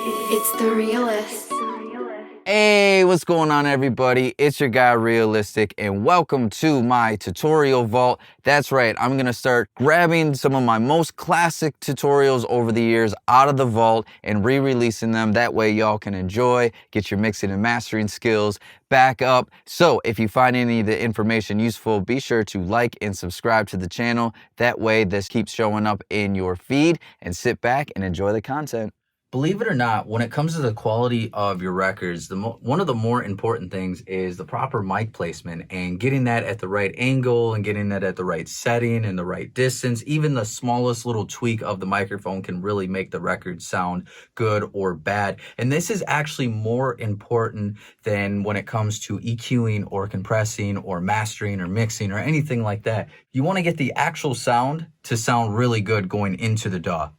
It's the realist. Hey, what's going on, everybody? It's your guy Realistic, and welcome to my tutorial vault. That's right, I'm gonna start grabbing some of my most classic tutorials over the years out of the vault and re-releasing them. That way y'all can enjoy, get your mixing and mastering skills back up. So if you find any of the information useful, be sure to like and subscribe to the channel. That way this keeps showing up in your feed, and sit back and enjoy the content. Believe it or not, when it comes to the quality of your records, one of the more important things is the proper mic placement and getting that at the right angle and getting that at the right setting and the right distance. Even the smallest little tweak of the microphone can really make the record sound good or bad. And this is actually more important than when it comes to EQing or compressing or mastering or mixing or anything like that. You want to get the actual sound to sound really good going into the DAW.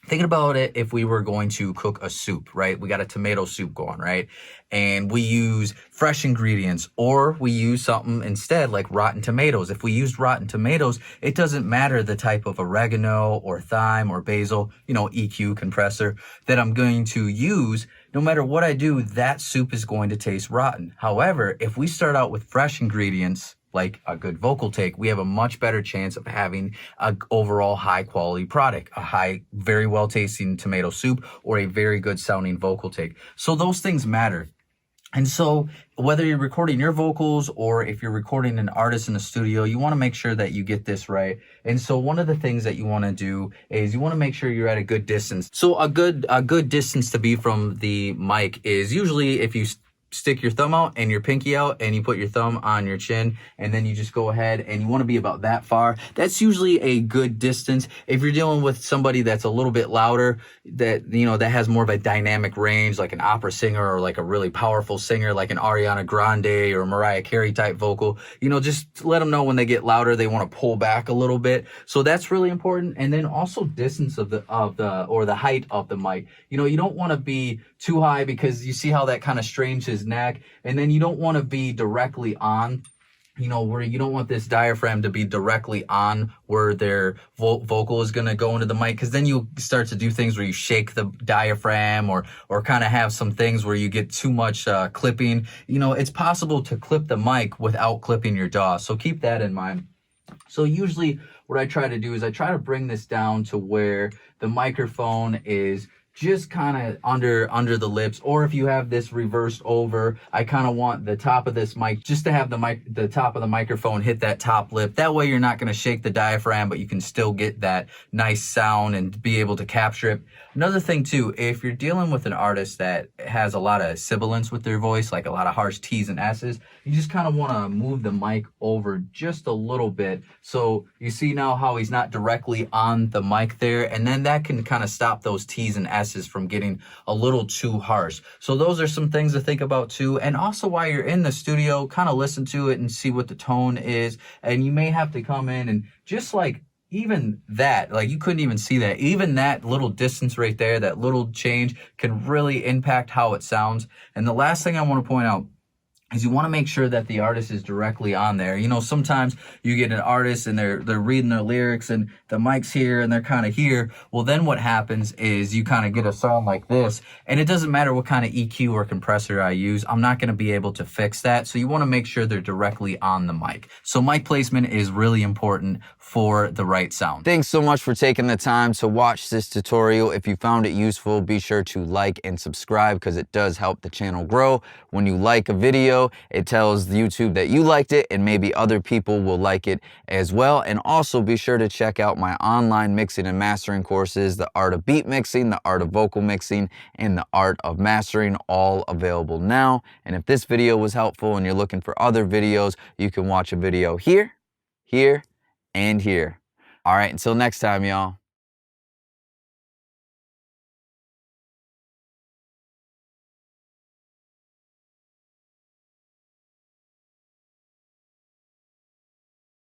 Thinking about it, if we were going to cook a soup, right? We got a tomato soup going, right? And we use fresh ingredients, or we use something instead like rotten tomatoes. If we used rotten tomatoes, it doesn't matter the type of oregano or thyme or basil, EQ compressor that I'm going to use. No matter what I do, that soup is going to taste rotten. However, if we start out with fresh ingredients, like a good vocal take, we have a much better chance of having an overall high quality product, very well tasting tomato soup, or a very good sounding vocal take. So those things matter. And so whether you're recording your vocals or if you're recording an artist in the studio, you want to make sure that you get this right. And so one of the things that you want to do is you want to make sure you're at a good distance. So a good distance to be from the mic is usually if you stick your thumb out and your pinky out and you put your thumb on your chin, and then you just go ahead and you want to be about that far. That's usually a good distance. If you're dealing with somebody that's a little bit louder, that has more of a dynamic range, like an opera singer or like a really powerful singer like an Ariana Grande or Mariah Carey type vocal, just let them know when they get louder they want to pull back a little bit. So that's really important. And then also distance of the height of the mic. You don't want to be too high because you see how that kind of strains his neck, and then you don't want to be directly on, where you don't want this diaphragm to be directly on where their vocal is going to go into the mic, because then you start to do things where you shake the diaphragm or kind of have some things where you get too much clipping. It's possible to clip the mic without clipping your DAW, so keep that in mind. So usually what I try to do is I try to bring this down to where the microphone is just kind of under the lips, or if you have this reversed over, I kind of want the top of this mic just to have the top of the microphone hit that top lip. That way you're not going to shake the diaphragm, but you can still get that nice sound and be able to capture it. Another thing too, if you're dealing with an artist that has a lot of sibilance with their voice, like a lot of harsh T's and S's, you just kind of want to move the mic over just a little bit. So you see now how he's not directly on the mic there, and then that can kind of stop those T's and S's from getting a little too harsh. So those are some things to think about too. And also while you're in the studio, kind of listen to it and see what the tone is. And you may have to come in and just like even that, like you couldn't even see that. Even that little distance right there, that little change can really impact how it sounds. And the last thing I want to point out is you want to make sure that the artist is directly on there. Sometimes you get an artist and they're reading their lyrics and the mic's here and they're kind of here. Well, then what happens is you kind of get a sound like this, and it doesn't matter what kind of EQ or compressor I use, I'm not going to be able to fix that. So you want to make sure they're directly on the mic. So mic placement is really important for the right sound. Thanks so much for taking the time to watch this tutorial. If you found it useful, be sure to like and subscribe because it does help the channel grow. When you like a video, it tells YouTube that you liked it, and maybe other people will like it as well. And also be sure to check out my online mixing and mastering courses, the art of beat mixing, the art of vocal mixing, and the art of mastering, all available now. And if this video was helpful and you're looking for other videos, you can watch a video here, here, and here. All right, until next time, y'all.